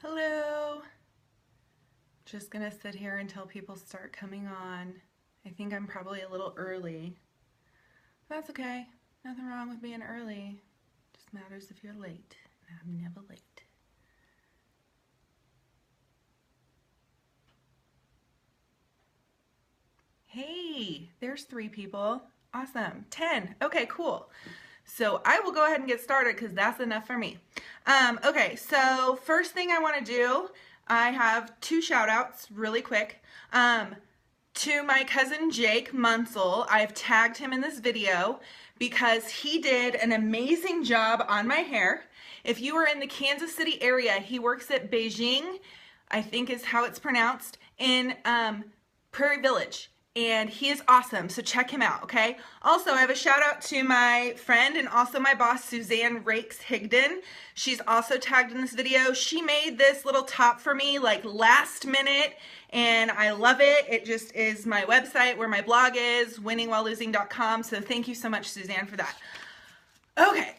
Hello. Just gonna sit here until people start coming on. I think I'm probably a little early. That's okay. Nothing wrong with being early. Just matters if you're late. And I'm never late. Hey, there's 3 people. Awesome. 10. Okay, cool. So I will go ahead and get started because that's enough for me. Okay, so first thing I want to do, I have 2 shout outs really quick. To my cousin Jake Munsell, I've tagged him in this video because he did an amazing job on my hair. If you are in the Kansas City area, he works at Beijing, I think is how it's pronounced, in Prairie Village. And he is awesome, so check him out, okay? Also, I have a shout out to my friend and also my boss, Suzanne Rakes Higdon. She's also tagged in this video. She made this little top for me like last minute, and I love it. It just is my website where my blog is, winningwhilelosing.com, so thank you so much, Suzanne, for that. Okay,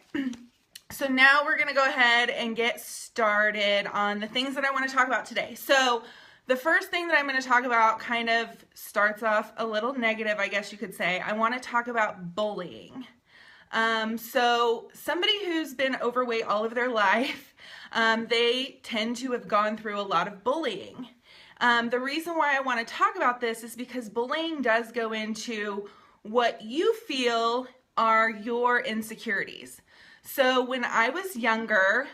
so now we're gonna go ahead and get started on the things that I wanna talk about today. So, the first thing that I'm going to talk about kind of starts off a little negative, I guess you could say. I want to talk about bullying. So somebody who's been overweight all of their life, they tend to have gone through a lot of bullying. The reason why I want to talk about this is because bullying does go into what you feel are your insecurities. So when I was younger,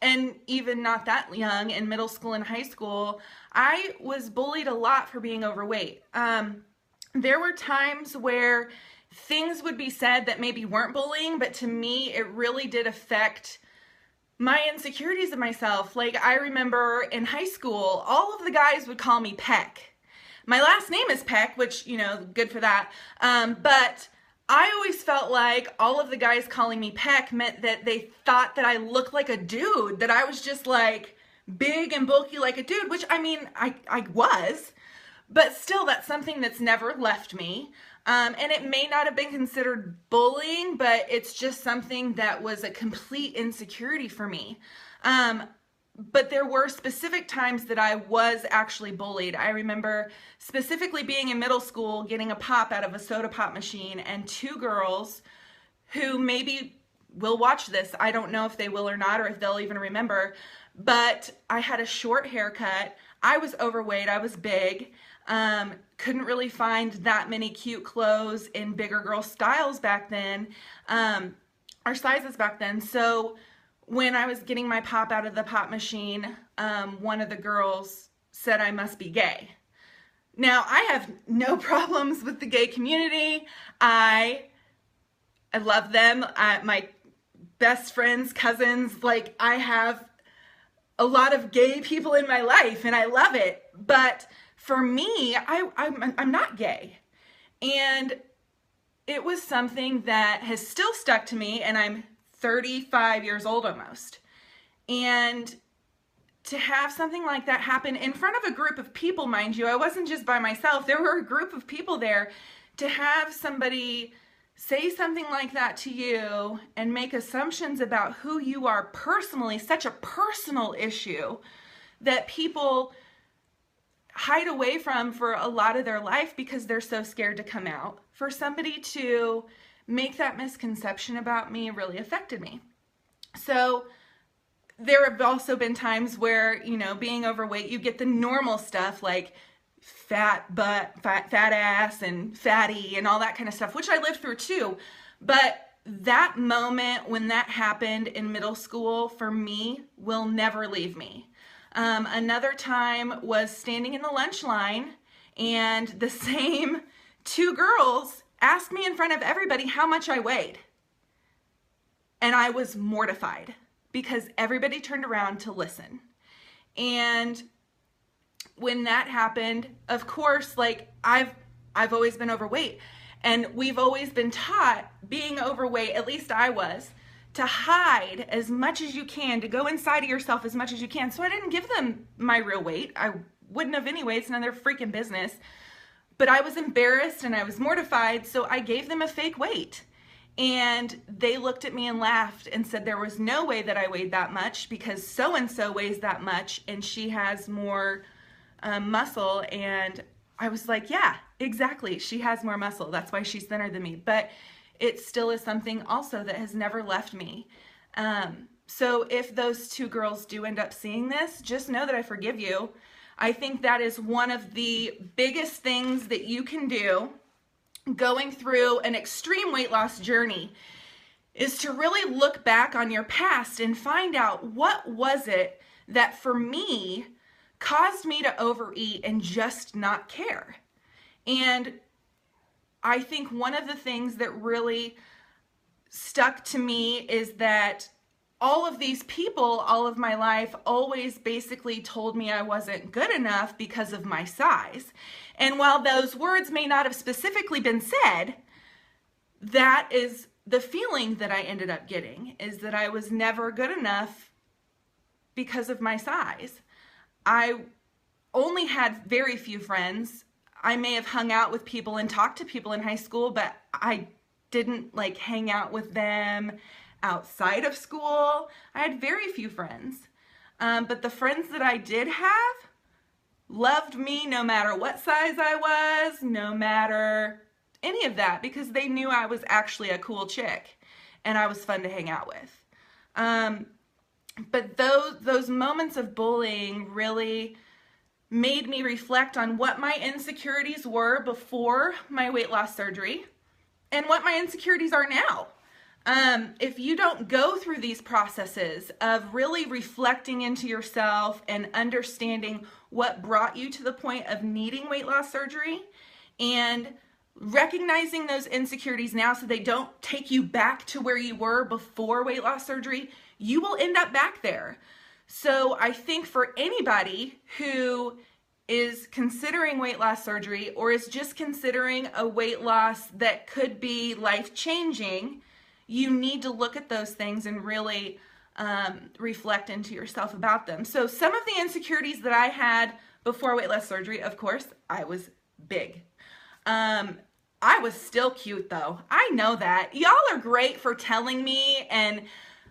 and even not that young, in middle school and high school, I was bullied a lot for being overweight. There were times where things would be said that maybe weren't bullying, but to me, it really did affect my insecurities of myself. Like, I remember in high school, all of the guys would call me Peck. My last name is Peck, which, you know, good for that. But I always felt like all of the guys calling me Peck meant that they thought that I looked like a dude, that I was just like big and bulky like a dude, which I mean, I was, but still that's something that's never left me. And it may not have been considered bullying, but it's just something that was a complete insecurity for me. But there were specific times that I was actually bullied. I remember specifically being in middle school, getting a pop out of a soda pop machine, and 2 girls who maybe will watch this. I don't know if they will or not, or if they'll even remember, but I had a short haircut. I was overweight. I was big. Couldn't really find that many cute clothes in bigger girl styles back then, or sizes back then. So when I was getting my pop out of the pop machine, one of the girls said I must be gay. Now, I have no problems with the gay community. I love them. My best friends, cousins, like, I have a lot of gay people in my life, and I love it. But for me, I'm not gay. And it was something that has still stuck to me, and I'm 35 years old almost. And to have something like that happen in front of a group of people, mind you, I wasn't just by myself, there were a group of people there. To have somebody say something like that to you and make assumptions about who you are personally, such a personal issue that people hide away from for a lot of their life because they're so scared to come out. For somebody to make that misconception about me really affected me. So there have also been times where, you know, being overweight, you get the normal stuff like fat butt, fat ass, and fatty, and all that kind of stuff, which I lived through too. But that moment when that happened in middle school for me will never leave me. Another time was standing in the lunch line, and the same 2 girls asked me in front of everybody how much I weighed. And I was mortified because everybody turned around to listen. And when that happened, of course, like, I've always been overweight, and we've always been taught, being overweight, at least I was, to hide as much as you can, to go inside of yourself as much as you can. So I didn't give them my real weight. I wouldn't have anyway. It's none of their freaking business. But I was embarrassed and I was mortified, so I gave them a fake weight. And they looked at me and laughed and said there was no way that I weighed that much because so-and-so weighs that much and she has more muscle. And I was like, yeah, exactly. She has more muscle. That's why she's thinner than me. But it still is something also that has never left me. So if those two girls do end up seeing this, just know that I forgive you. I think that is one of the biggest things that you can do going through an extreme weight loss journey is to really look back on your past and find out what was it that for me caused me to overeat and just not care. And I think one of the things that really stuck to me is that all of these people, all of my life, always basically told me I wasn't good enough because of my size. And while those words may not have specifically been said, that is the feeling that I ended up getting, is that I was never good enough because of my size. I only had very few friends. I may have hung out with people and talked to people in high school, but I didn't like hang out with them outside of school. I had very few friends. But the friends that I did have loved me no matter what size I was, no matter any of that, because they knew I was actually a cool chick and I was fun to hang out with. But those moments of bullying really made me reflect on what my insecurities were before my weight loss surgery and what my insecurities are now. If you don't go through these processes of really reflecting into yourself and understanding what brought you to the point of needing weight loss surgery and recognizing those insecurities now so they don't take you back to where you were before weight loss surgery, you will end up back there. So I think for anybody who is considering weight loss surgery or is just considering a weight loss that could be life-changing, you need to look at those things and really reflect into yourself about them. So some of the insecurities that I had before weight loss surgery, of course, I was big. I was still cute though. I know that. Y'all are great for telling me and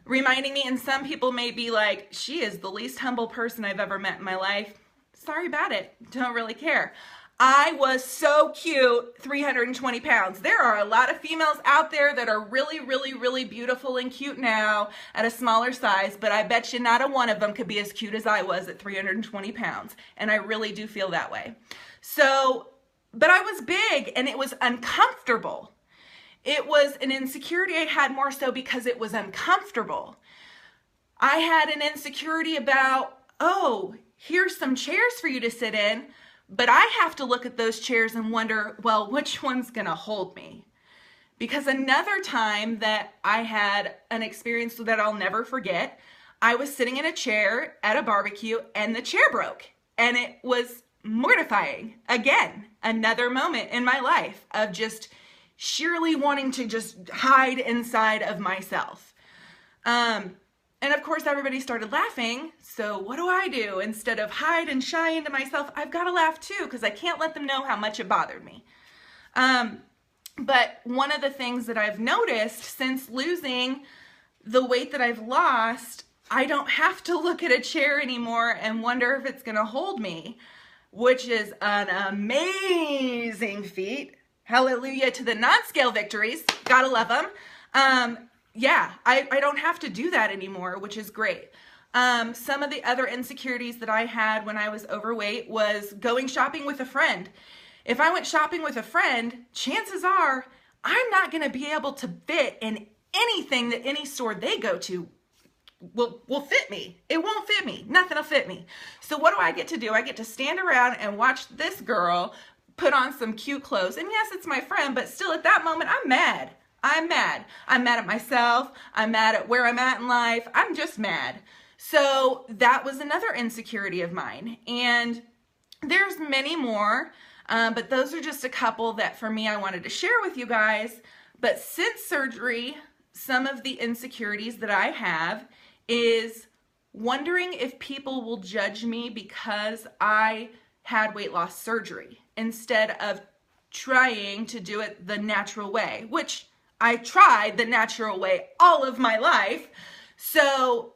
reminding me, and some people may be like, she is the least humble person I've ever met in my life. Sorry about it. Don't really care. I was so cute, 320 pounds. There are a lot of females out there that are really, really, really beautiful and cute now at a smaller size, but I bet you not a one of them could be as cute as I was at 320 pounds. And I really do feel that way. So, but I was big and it was uncomfortable. It was an insecurity I had more so because it was uncomfortable. I had an insecurity about, oh, here's some chairs for you to sit in, but I have to look at those chairs and wonder, well, which one's gonna hold me? Because another time that I had an experience that I'll never forget, I was sitting in a chair at a barbecue and the chair broke. And it was mortifying. Again, another moment in my life of just sheerly wanting to just hide inside of myself. And of course everybody started laughing, so what do? Instead of hide and shy into myself, I've got to laugh too, because I can't let them know how much it bothered me. But one of the things that I've noticed since losing the weight that I've lost, I don't have to look at a chair anymore and wonder if it's going to hold me, which is an amazing feat. Hallelujah to the non-scale victories. Gotta love them. Yeah, I don't have to do that anymore, which is great. Some of the other insecurities that I had when I was overweight was going shopping with a friend. If I went shopping with a friend, chances are I'm not going to be able to fit in anything that any store they go to will fit me. It won't fit me. Nothing will fit me. So what do I get to do? I get to stand around and watch this girl put on some cute clothes. And yes, it's my friend, but still at that moment, I'm mad. I'm mad. I'm mad at myself. I'm mad at where I'm at in life. I'm just mad. So that was another insecurity of mine. And there's many more, but those are just a couple that for me I wanted to share with you guys. But since surgery, some of the insecurities that I have is wondering if people will judge me because I had weight loss surgery instead of trying to do it the natural way, which I tried the natural way all of my life. So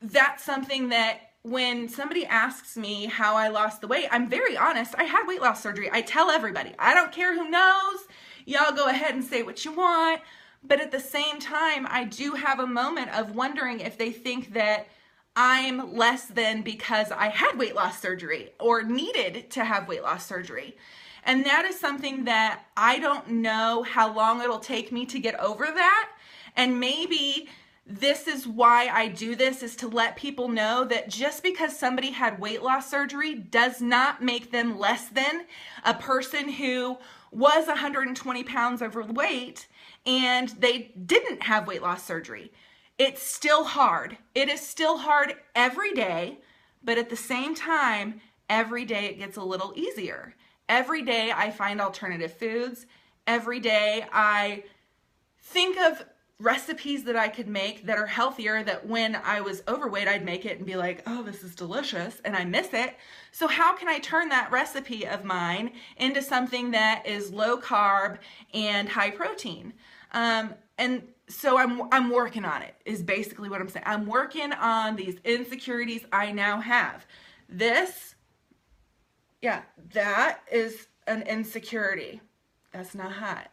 that's something that when somebody asks me how I lost the weight, I'm very honest. I had weight loss surgery. I tell everybody. I don't care who knows. Y'all go ahead and say what you want. But at the same time, I do have a moment of wondering if they think that I'm less than because I had weight loss surgery or needed to have weight loss surgery. And that is something that I don't know how long it'll take me to get over that. And maybe this is why I do this, is to let people know that just because somebody had weight loss surgery does not make them less than a person who was 120 pounds overweight and they didn't have weight loss surgery. It's still hard. It is still hard every day, but at the same time, every day it gets a little easier. Every day I find alternative foods. Every day I think of recipes that I could make that are healthier, that when I was overweight, I'd make it and be like, oh, this is delicious, and I miss it. So how can I turn that recipe of mine into something that is low carb and high protein? And so I'm working on it, is basically what I'm saying. I'm working on these insecurities I now have. This, yeah, that is an insecurity. That's not hot.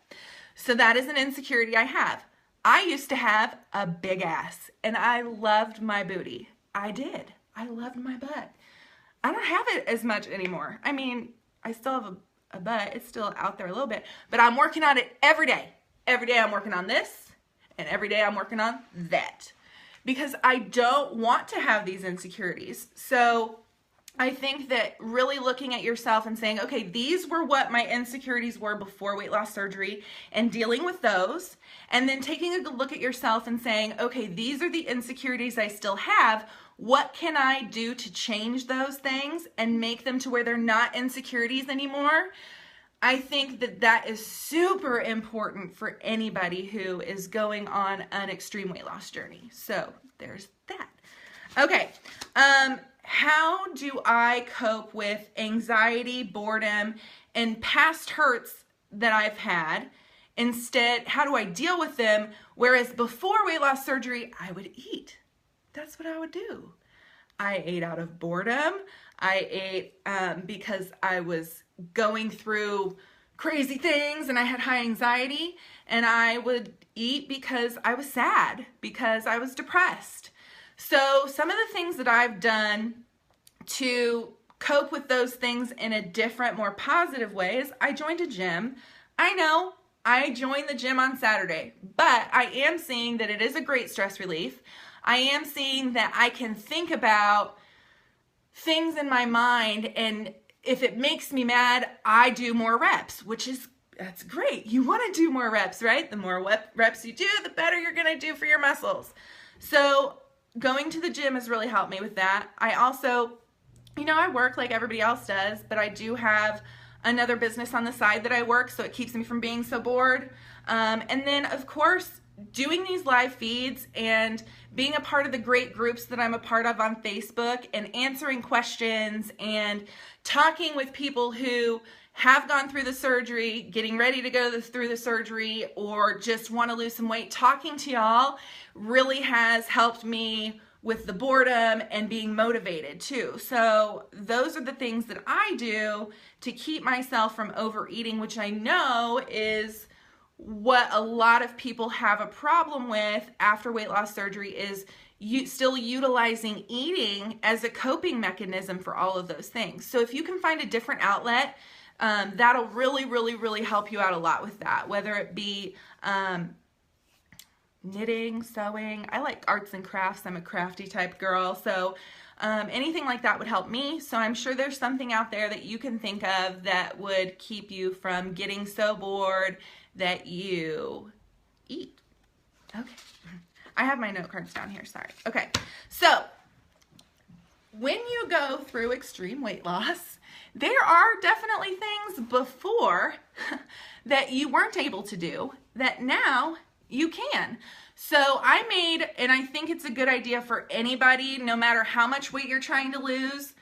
So that is an insecurity I have. I used to have a big ass and I loved my booty. I did. I loved my butt. I don't have it as much anymore. I mean, I still have a butt. It's still out there a little bit, but I'm working on it every day. Every day I'm working on this, and every day I'm working on that, because I don't want to have these insecurities. So I think that really looking at yourself and saying, okay, these were what my insecurities were before weight loss surgery, and dealing with those, and then taking a good look at yourself and saying, okay, these are the insecurities I still have. What can I do to change those things and make them to where they're not insecurities anymore? I think that that is super important for anybody who is going on an extreme weight loss journey. So there's that. Okay. How do I cope with anxiety, boredom, and past hurts that I've had? Instead, how do I deal with them? Whereas before weight loss surgery, I would eat. That's what I would do. I ate out of boredom. I ate because I was going through crazy things and I had high anxiety. And I would eat because I was sad, because I was depressed. So some of the things that I've done to cope with those things in a different, more positive way is I joined a gym. I know I joined the gym on Saturday, but I am seeing that it is a great stress relief. I am seeing that I can think about things in my mind, and if it makes me mad, I do more reps, that's great. You want to do more reps, right? The more reps you do, the better you're going to do for your muscles. So going to the gym has really helped me with that. I also, I work like everybody else does, but I do have another business on the side that I work, so it keeps me from being so bored. And then, of course, doing these live feeds and being a part of the great groups that I'm a part of on Facebook, and answering questions and talking with people who have gone through the surgery, getting ready to go through the surgery, or just want to lose some weight. Talking to y'all really has helped me with the boredom and being motivated too. So those are the things that I do to keep myself from overeating, which I know is what a lot of people have a problem with after weight loss surgery, is still utilizing eating as a coping mechanism for all of those things. So if you can find a different outlet, that'll really, really, really help you out a lot with that, whether it be knitting, sewing. I like arts and crafts. I'm a crafty type girl. So anything like that would help me. So I'm sure there's something out there that you can think of that would keep you from getting so bored that you eat. Okay. I have my note cards down here. Sorry. Okay. So when you go through extreme weight loss, there are definitely things before that you weren't able to do that now you can. So I made, and I think it's a good idea for anybody, no matter how much weight you're trying to lose,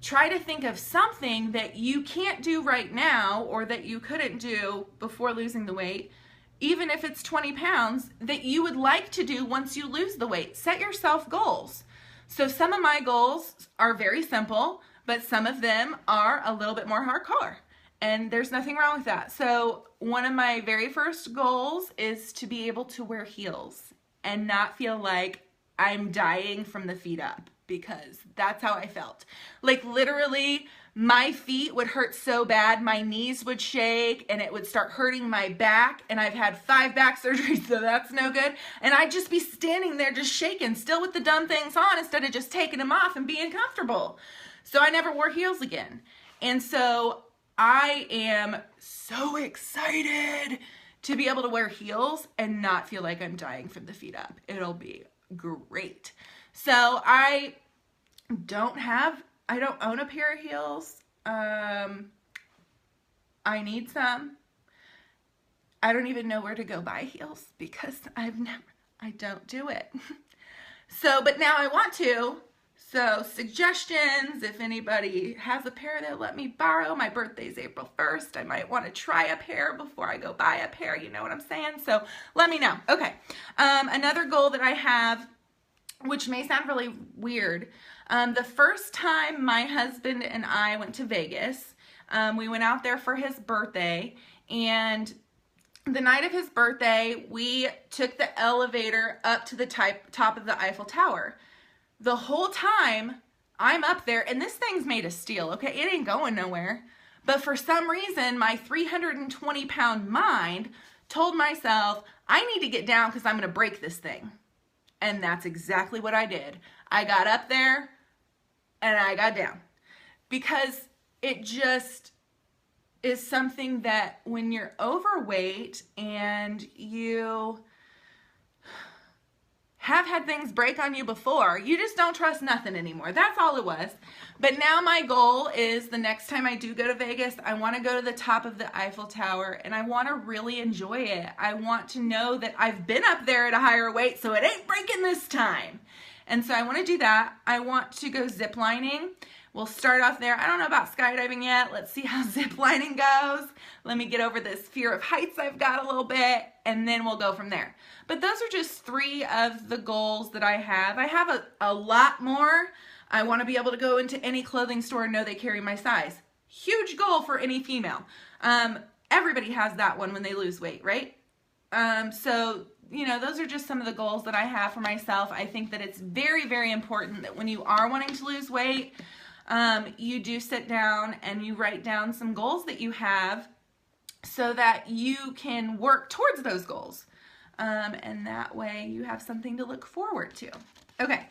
try to think of something that you can't do right now, or that you couldn't do before losing the weight, even if it's 20 pounds, that you would like to do once you lose the weight. Set yourself goals. So some of my goals are very simple, but some of them are a little bit more hardcore. And there's nothing wrong with that. So one of my very first goals is to be able to wear heels and not feel like I'm dying from the feet up, because that's how I felt. Like literally my feet would hurt so bad, my knees would shake and it would start hurting my back, and I've had 5 back surgeries, so that's no good. And I'd just be standing there just shaking, still with the dumb things on, instead of just taking them off and being comfortable. So I never wore heels again. And so I am so excited to be able to wear heels and not feel like I'm dying from the feet up. It'll be great. So I don't own a pair of heels. I need some. I don't even know where to go buy heels because I don't do it. So, but now I want to. So suggestions, if anybody has a pair that let me borrow. My birthday's April 1st. I might want to try a pair before I go buy a pair. You know what I'm saying? So let me know. Okay. Another goal that I have, which may sound really weird. The first time my husband and I went to Vegas, we went out there for his birthday, and the night of his birthday, we took the elevator up to the top of the Eiffel Tower. The whole time I'm up there, and this thing's made of steel, okay? It ain't going nowhere. But for some reason, my 320-pound mind told myself, I need to get down because I'm going to break this thing. And that's exactly what I did. I got up there and I got down, because it just is something that when you're overweight and you have had things break on you before, you just don't trust nothing anymore. That's all it was. But now my goal is, the next time I do go to Vegas, I want to go to the top of the Eiffel Tower and I want to really enjoy it. I want to know that I've been up there at a higher weight, so it ain't breaking this time. And so I want to do that. I want to go zip lining. We'll start off there. I don't know about skydiving yet. Let's see how zip lining goes. Let me get over this fear of heights I've got a little bit, and then we'll go from there. But those are just 3 of the goals that I have. I have a lot more. I want to be able to go into any clothing store and know they carry my size. Huge goal for any female. Everybody has that one when they lose weight, right? So, you know, those are just some of the goals that I have for myself. I think that it's very, very important that when you are wanting to lose weight, you do sit down and you write down some goals that you have so that you can work towards those goals. And that way you have something to look forward to. Okay,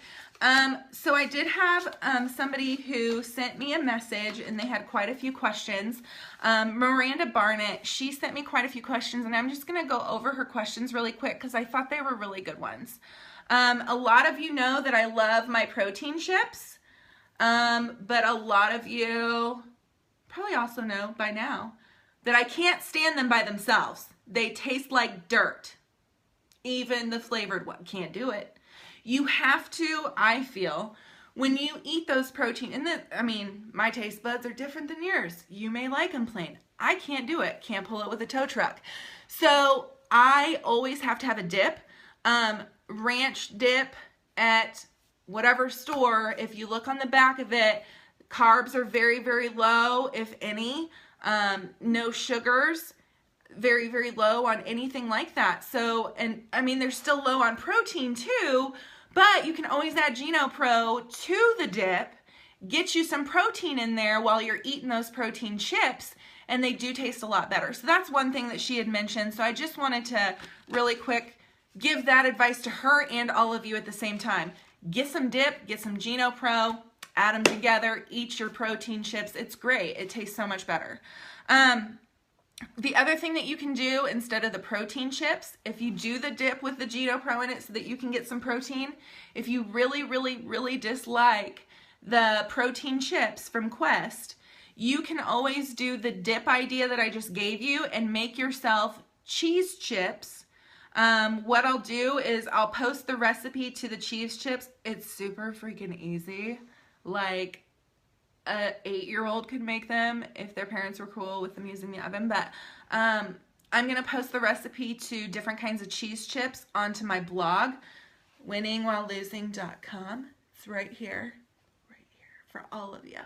so I did have somebody who sent me a message, and they had quite a few questions. Miranda Barnett, she sent me quite a few questions, and I'm just going to go over her questions really quick because I thought they were really good ones. A lot of you know that I love my protein chips, but a lot of you probably also know by now that I can't stand them by themselves. They taste like dirt. Even the flavored one can't do it. You have to, I feel, when you eat those protein, and I mean, my taste buds are different than yours. You may like them plain. I can't do it. Can't pull it with a tow truck. So I always have to have a dip. Ranch dip at whatever store. If you look on the back of it, carbs are very, very low, if any. No sugars. Very, very low on anything like that. So, and I mean, they're still low on protein too, but you can always add Geno Pro to the dip, get you some protein in there while you're eating those protein chips, and they do taste a lot better. So that's one thing that she had mentioned. So I just wanted to really quick give that advice to her and all of you at the same time. Get some dip, get some Geno Pro, add them together, eat your protein chips. It's great. It tastes so much better. The other thing that you can do instead of the protein chips, if you do the dip with the Geno Pro in it so that you can get some protein, if you really, really, really dislike the protein chips from Quest, you can always do the dip idea that I just gave you and make yourself cheese chips. What I'll do is I'll post the recipe to the cheese chips. It's super freaking easy. Like, an 8-year-old could make them if their parents were cool with them using the oven, but I'm going to post the recipe to different kinds of cheese chips onto my blog, winningwhilelosing.com. It's right here for all of you.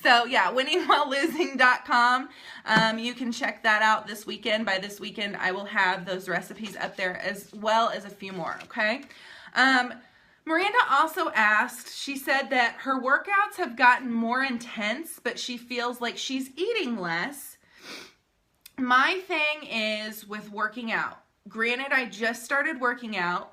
So yeah, winningwhilelosing.com. You can check that out this weekend. By this weekend, I will have those recipes up there as well as a few more, okay? Miranda also asked, she said that her workouts have gotten more intense, but she feels like she's eating less. My thing is with working out. Granted, I just started working out,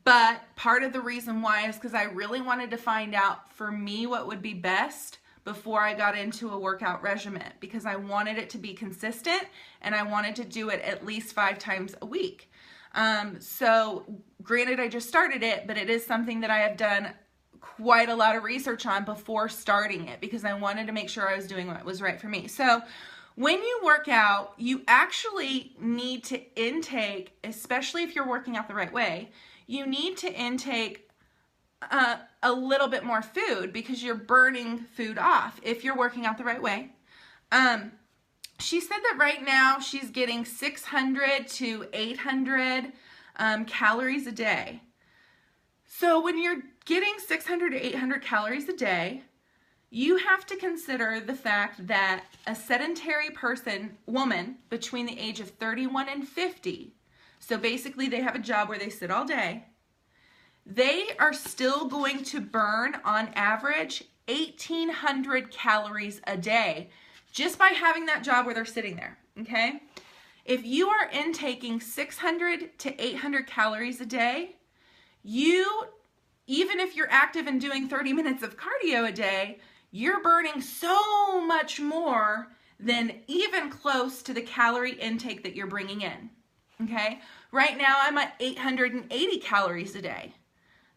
but part of the reason why is because I really wanted to find out for me what would be best before I got into a workout regimen, because I wanted it to be consistent and I wanted to do it at least 5 times a week. So granted, I just started it, but it is something that I have done quite a lot of research on before starting it, because I wanted to make sure I was doing what was right for me. So when you work out, you actually need to intake, especially if you're working out the right way, you need to intake a little bit more food, because you're burning food off if you're working out the right way. She said that right now she's getting 600 to 800 calories a day. So when you're getting 600 to 800 calories a day, you have to consider the fact that a sedentary woman between the age of 31 and 50, so basically they have a job where they sit all day, they are still going to burn on average 1,800 calories a day just by having that job where they're sitting there, okay? If you are intaking 600 to 800 calories a day, even if you're active and doing 30 minutes of cardio a day, you're burning so much more than even close to the calorie intake that you're bringing in, okay? Right now I'm at 880 calories a day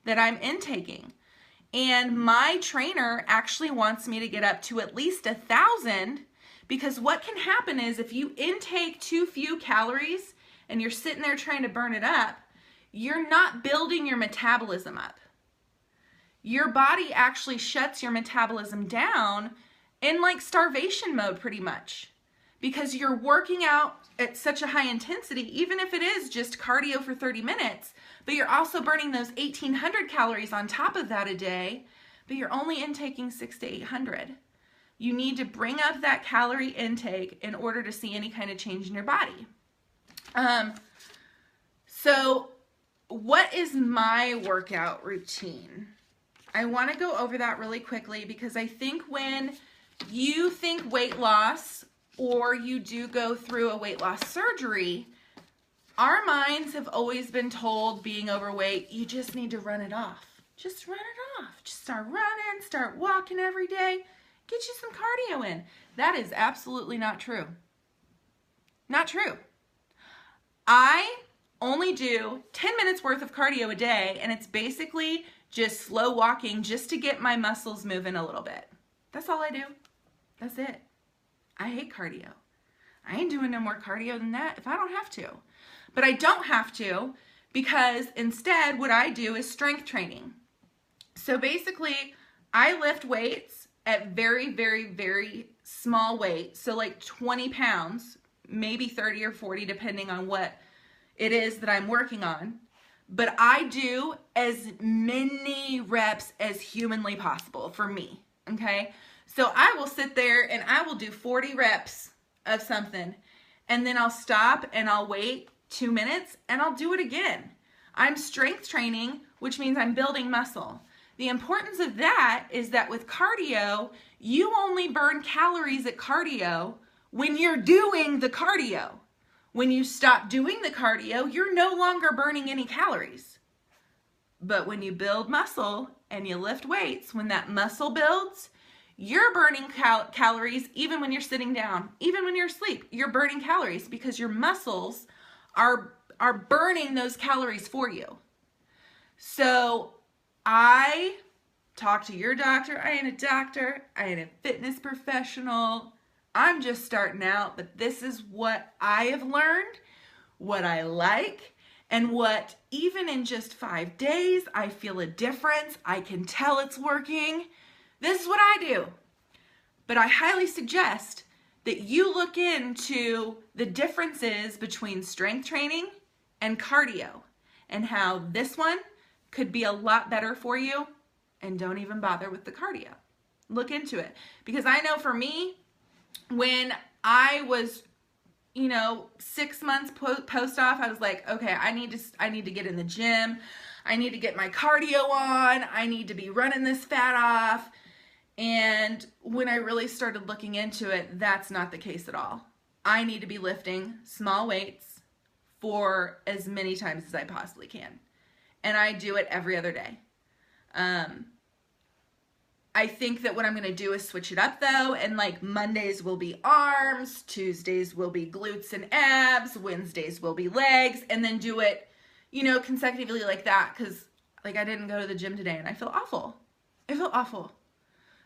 that I'm intaking. And my trainer actually wants me to get up to at least 1,000, because what can happen is if you intake too few calories and you're sitting there trying to burn it up, you're not building your metabolism up. Your body actually shuts your metabolism down in like starvation mode pretty much, because you're working out at such a high intensity, even if it is just cardio for 30 minutes, but you're also burning those 1,800 calories on top of that a day, but you're only intaking 600 to 800. You need to bring up that calorie intake in order to see any kind of change in your body. So what is my workout routine? I want to go over that really quickly, because I think when you think weight loss or you do go through a weight loss surgery, our minds have always been told, being overweight, you just need to run it off. Just run it off. Just start running, start walking every day. Get you some cardio in. That is absolutely not true. Not true. I only do 10 minutes worth of cardio a day, and it's basically just slow walking just to get my muscles moving a little bit. That's all I do. That's it. I hate cardio. I ain't doing no more cardio than that if I don't have to. But I don't have to, because instead what I do is strength training. So basically I lift weights at very, very, very small weight. So like 20 pounds, maybe 30 or 40, depending on what it is that I'm working on. But I do as many reps as humanly possible for me, okay? So I will sit there and I will do 40 reps of something, and then I'll stop and I'll wait 2 minutes and I'll do it again. I'm strength training, which means I'm building muscle. The importance of that is that with cardio, you only burn calories at cardio when you're doing the cardio. When you stop doing the cardio, you're no longer burning any calories. But when you build muscle and you lift weights, when that muscle builds, you're burning calories even when you're sitting down, even when you're asleep. You're burning calories because your muscles are burning those calories for you. So I talk to your doctor. I ain't a doctor. I ain't a fitness professional. I'm just starting out, but this is what I have learned, what I like, and what even in just 5 days, I feel a difference. I can tell it's working. This is what I do. But I highly suggest that you look into the differences between strength training and cardio and how this one could be a lot better for you, and don't even bother with the cardio. Look into it. Because I know for me, when I was 6 months post-op, I was like, okay, I need to get in the gym. I need to get my cardio on. I need to be running this fat off. And when I really started looking into it, that's not the case at all. I need to be lifting small weights for as many times as I possibly can. And I do it every other day. I think that what I'm going to do is switch it up though, and like Mondays will be arms, Tuesdays will be glutes and abs, Wednesdays will be legs, and then do it, consecutively like that, because like I didn't go to the gym today and I feel awful. I feel awful.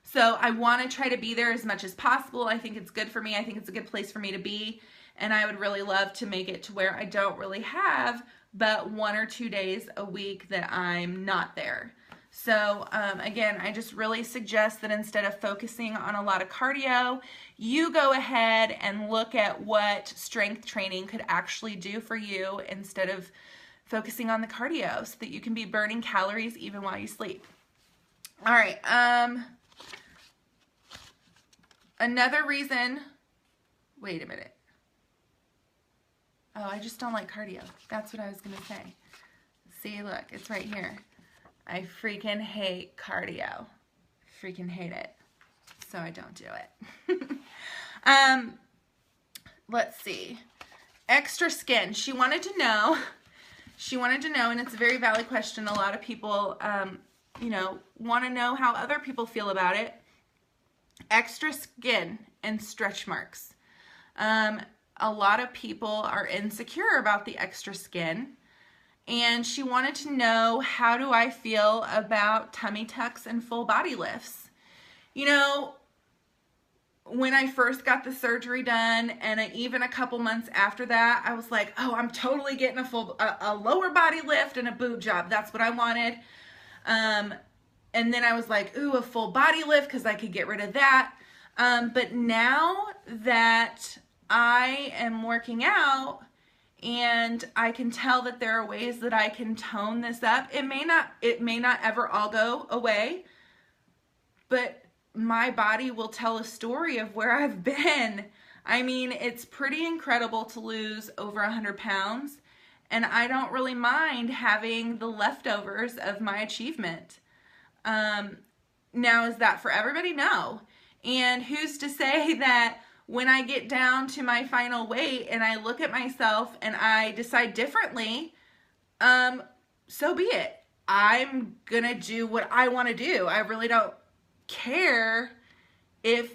So I want to try to be there as much as possible. I think it's good for me. I think it's a good place for me to be, and I would really love to make it to where I don't really have but 1 or 2 days a week that I'm not there. So again, I just really suggest that instead of focusing on a lot of cardio, you go ahead and look at what strength training could actually do for you instead of focusing on the cardio, so that you can be burning calories even while you sleep. All right. Another reason, wait a minute. Oh, I just don't like cardio. That's what I was going to say. See, look, it's right here. I freaking hate cardio. Freaking hate it. So I don't do it. Let's see. Extra skin. She wanted to know, and it's a very valid question. A lot of people, want to know how other people feel about it. Extra skin and stretch marks. A lot of people are insecure about the extra skin. And she wanted to know, how do I feel about tummy tucks and full body lifts? When I first got the surgery done, and even a couple months after that, I was like, oh, I'm totally getting a lower body lift and a boob job. That's what I wanted. And then I was like, ooh, a full body lift, because I could get rid of that. But now that I am working out, and I can tell that there are ways that I can tone this up. It may not ever all go away, but my body will tell a story of where I've been. I mean, it's pretty incredible to lose over 100 pounds, and I don't really mind having the leftovers of my achievement. Now, is that for everybody? No. And who's to say that when I get down to my final weight and I look at myself and I decide differently, so be it. I'm gonna do what I want to do. I really don't care if,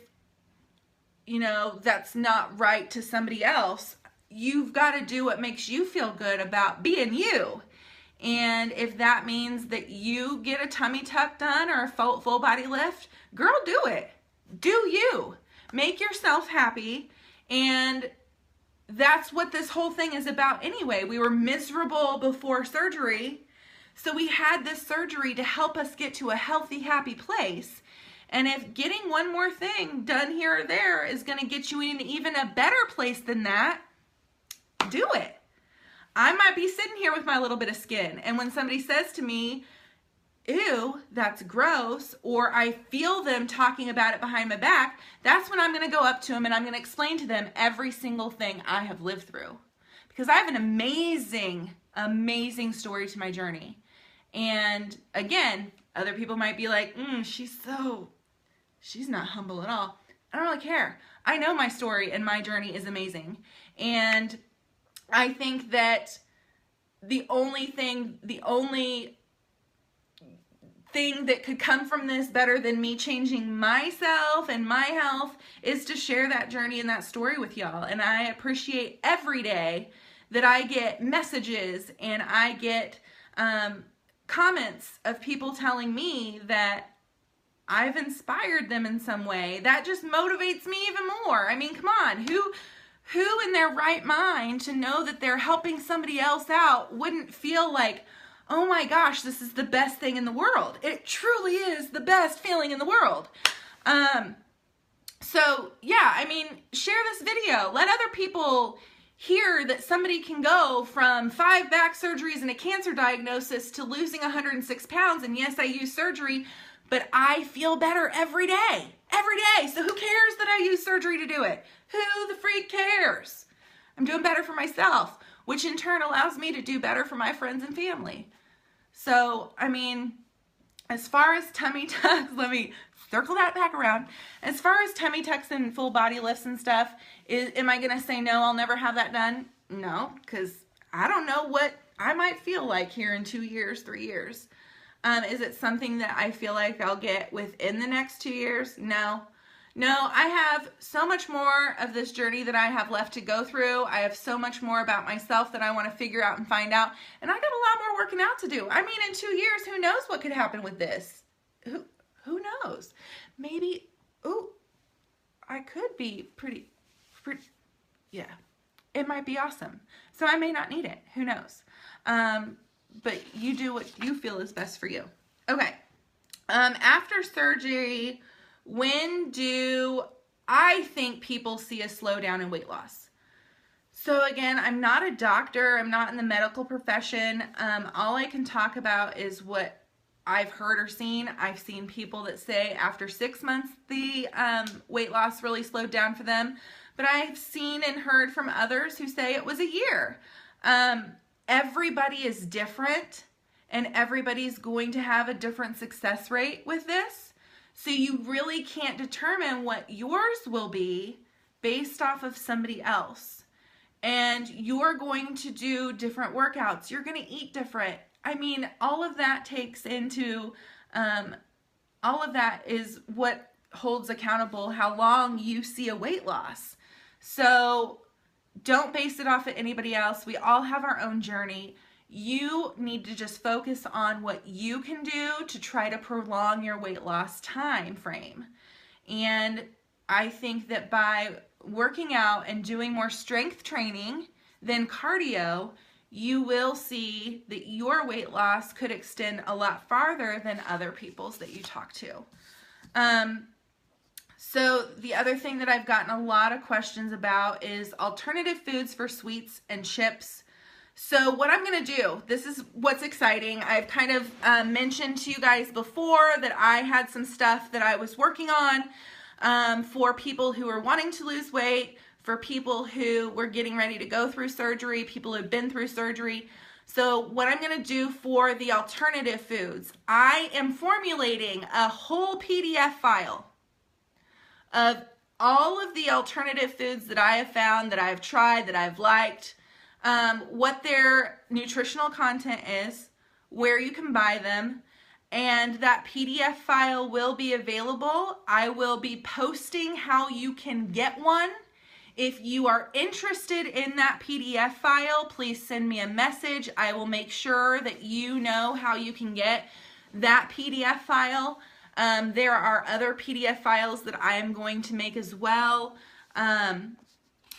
that's not right to somebody else. You've got to do what makes you feel good about being you. And if that means that you get a tummy tuck done or a full body lift, girl, do it. Do you. Make yourself happy, and that's what this whole thing is about anyway. We were miserable before surgery, so we had this surgery to help us get to a healthy, happy place. And if getting one more thing done here or there is going to get you in even a better place than that, do it. I might be sitting here with my little bit of skin, and when somebody says to me, ew, that's gross, or I feel them talking about it behind my back, that's when I'm going to go up to them and I'm going to explain to them every single thing I have lived through. Because I have an amazing, amazing story to my journey. And again, other people might be like, she's not humble at all. I don't really care. I know my story and my journey is amazing. And I think that the only thing that could come from this better than me changing myself and my health is to share that journey and that story with y'all. And I appreciate every day that I get messages and I get comments of people telling me that I've inspired them in some way. That just motivates me even more. I mean, come on, who in their right mind to know that they're helping somebody else out wouldn't feel like, oh my gosh, this is the best thing in the world. It truly is the best feeling in the world. So yeah, I mean, share this video. Let other people hear that somebody can go from 5 back surgeries and a cancer diagnosis to losing 106 pounds. And yes, I use surgery, but I feel better every day. Every day. So who cares that I use surgery to do it? Who the freak cares? I'm doing better for myself, which in turn allows me to do better for my friends and family. So, I mean, as far as tummy tucks, let me circle that back around. As far as tummy tucks and full body lifts and stuff, am I going to say no, I'll never have that done? No, because I don't know what I might feel like here in 2 years, 3 years. Is it something that I feel like I'll get within the next 2 years? No. No, I have so much more of this journey that I have left to go through. I have so much more about myself that I want to figure out and find out. And I got a lot more working out to do. I mean, in 2 years, who knows what could happen with this? Who knows? Maybe, ooh, I could be pretty, yeah, it might be awesome. So I may not need it. Who knows? But you do what you feel is best for you. Okay. After surgery, when do I think people see a slowdown in weight loss? So again, I'm not a doctor. I'm not in the medical profession. All I can talk about is what I've heard or seen. I've seen people that say after 6 months, the weight loss really slowed down for them. But I've seen and heard from others who say it was a year. Everybody is different, and everybody's going to have a different success rate with this. So you really can't determine what yours will be based off of somebody else. And you're going to do different workouts. You're going to eat different. I mean, all of that takes into, all of that is what holds accountable how long you see a weight loss. So don't base it off of anybody else. We all have our own journey. You need to just focus on what you can do to try to prolong your weight loss time frame. And I think that by working out and doing more strength training than cardio, you will see that your weight loss could extend a lot farther than other people's that you talk to. So the other thing that I've gotten a lot of questions about is alternative foods for sweets and chips. So what I'm going to do, this is what's exciting. I've kind of mentioned to you guys before that I had some stuff that I was working on for people who are wanting to lose weight, for people who were getting ready to go through surgery, people who've been through surgery. So what I'm going to do for the alternative foods, I am formulating a whole PDF file of all of the alternative foods that I have found, that I've tried, that I've liked, what their nutritional content is, where you can buy them, and that PDF file will be available. I will be posting how you can get one. If you are interested in that PDF file, please send me a message. I will make sure that you know how you can get that PDF file. There are other PDF files that I am going to make as well.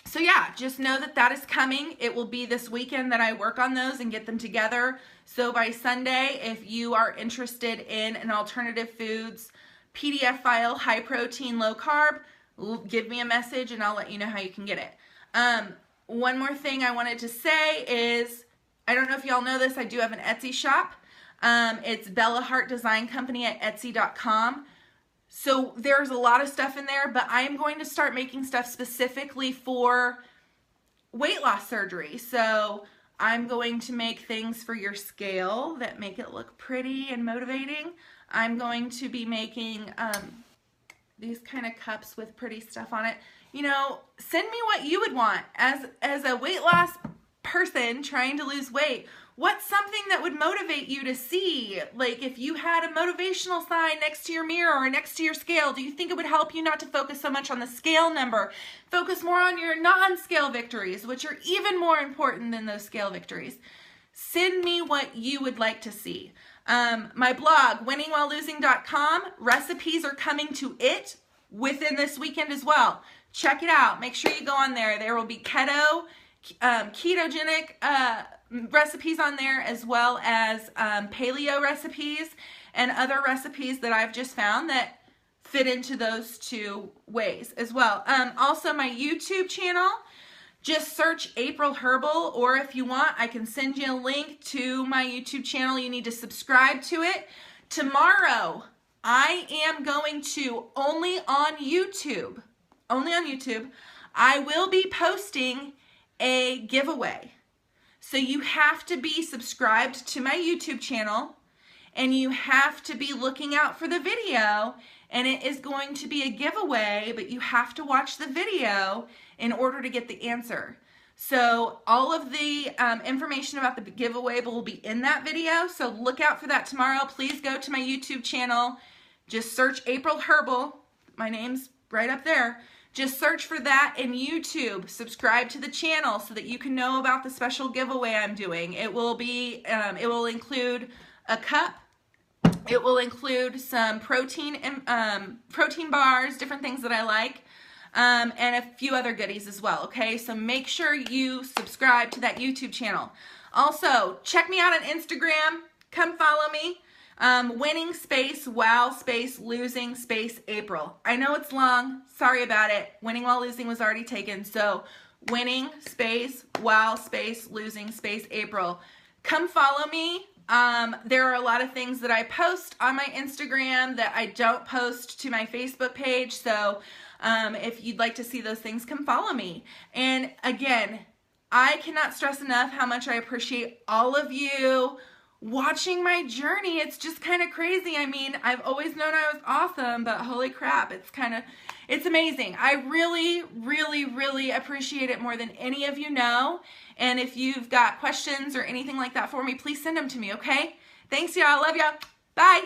So yeah, just know that that is coming. It will be this weekend that I work on those and get them together. So by Sunday, if you are interested in an alternative foods PDF file, high protein, low carb, give me a message and I'll let you know how you can get it. One more thing I wanted to say is, I don't know if y'all know this, I do have an Etsy shop. It's Bella Heart Design Company at Etsy.com. So there's a lot of stuff in there, but I am going to start making stuff specifically for weight loss surgery. So I'm going to make things for your scale that make it look pretty and motivating. I'm going to be making these kind of cups with pretty stuff on it. You know, send me what you would want as a weight loss person trying to lose weight. What's something that would motivate you to see? Like if you had a motivational sign next to your mirror or next to your scale, do you think it would help you not to focus so much on the scale number? Focus more on your non-scale victories, which are even more important than those scale victories. Send me what you would like to see. My blog, winningwhilelosing.com, recipes are coming to it within this weekend as well. Check it out. Make sure you go on there. There will be ketogenic recipes on there, as well as paleo recipes and other recipes that I've just found that fit into those two ways as well. Also, my YouTube channel, just search April Herbal, or if you want, I can send you a link to my YouTube channel. You need to subscribe to it. Tomorrow, I am going to, only on YouTube, I will be posting a giveaway. So you have to be subscribed to my YouTube channel, and you have to be looking out for the video, and it is going to be a giveaway, but you have to watch the video in order to get the answer. So all of the information about the giveaway will be in that video, so look out for that tomorrow. Please go to my YouTube channel. Just search April Herbal. My name's right up there. Just search for that in YouTube. Subscribe to the channel so that you can know about the special giveaway I'm doing. It will include a cup. It will include some protein bars, different things that I like, and a few other goodies as well, okay? So make sure you subscribe to that YouTube channel. Also, check me out on Instagram. Come follow me. Winning space, wow space, losing space, April. I know it's long. Sorry about it. Winning while losing was already taken. So winning space, wow space, losing space, April. Come follow me. There are a lot of things that I post on my Instagram that I don't post to my Facebook page. So if you'd like to see those things, come follow me. And again, I cannot stress enough how much I appreciate all of you watching my journey. It's just kind of crazy. I mean, I've always known I was awesome, but holy crap, it's amazing. I really, really, really appreciate it more than any of you know. And if you've got questions or anything like that for me, please send them to me, okay? Thanks, y'all. Love y'all. Bye.